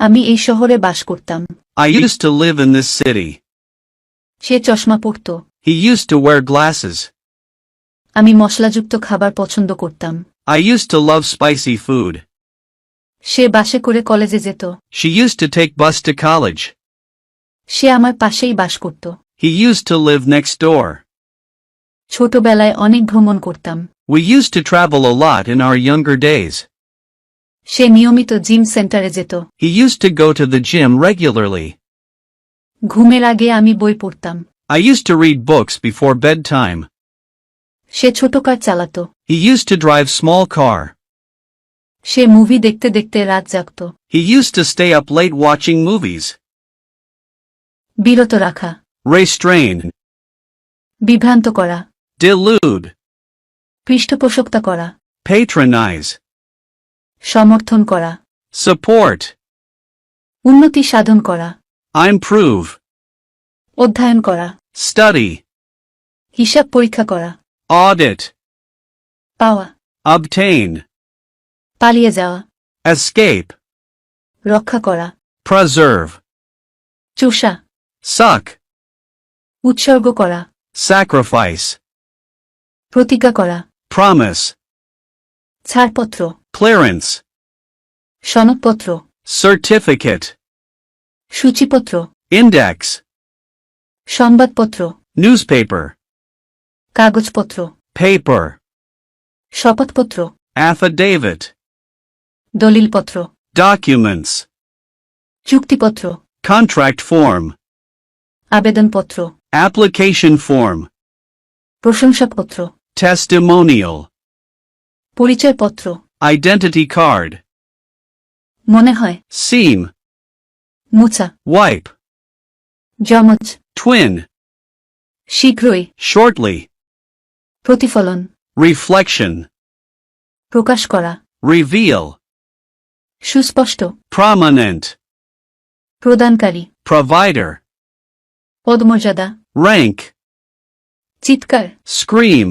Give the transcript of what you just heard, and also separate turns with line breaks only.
আমি এই শহরে বাস করতাম।
I used to live in this city.
সে চশমা পরত।
He used to wear glasses.
আমি মশলাযুক্ত খাবার পছন্দ করতাম।
I used to love spicy food.
সে বাসে করে কলেজে যেত।
She used to take bus to college.
সে আমার পাশেই বাস করত।
He used to live next door.
ছোটবেলায় অনেক ভ্রমণ করতাম।
We used to travel a lot in our younger days.
সে নিয়মিত জিম সেন্টারে যেত।
He used to go to the gym regularly.
ঘুমের আগে আমি বই পড়তাম।
I used to read books before bedtime.
সে ছোট কার চালাত।
He used to drive small car.
Say movie দেখতে দেখতে রাত জাগত।
He used to stay up late watching movies.
বিরত রাখা।
Restrain.
বিভ্রান্ত করা।
Delude.
পৃষ্ঠপোষকতা করা।
Patronize.
সমর্থন করা।
Support.
উন্নতি সাধন করা।
Improve.
অধ্যয়ন করা।
Study.
হিসাব পরীক্ষা করা।
Audit.
পাওয়া।
Obtain.
পালিয়ে যাওয়া।
Escape.
রক্ষা করা।
Preserve.
চুষা।
Suck.
উৎসর্গ করা।
Sacrifice.
প্রতিজ্ঞা করা।
Promise.
ছাড়পত্র।
Clearance.
সনদপত্র।
Certificate.
সূচিপত্র।
Index.
সংবাদপত্র।
Newspaper.
কাগজপত্র।
Paper.
শপথপত্র।
Affidavit.
দলিলপত্র।
Documents.
চুক্তিপত্র।
Contract form.
আবেদনপত্র।
Application form.
প্রশংসাপত্র।
Testimonial.
পরিচয়পত্র।
Identity card.
মনে হয়।
Seam.
মোছা।
Wipe.
যমজ।
Twin.
শীঘ্রই।
Shortly.
প্রতিফলন।
Reflection.
প্রকাশ করা।
Reveal.
সুস্পষ্ট।
Prominent.
প্রদানকারী।
Provider.
পদমর্যাদা।
Rank.
চিৎকার।
Scream.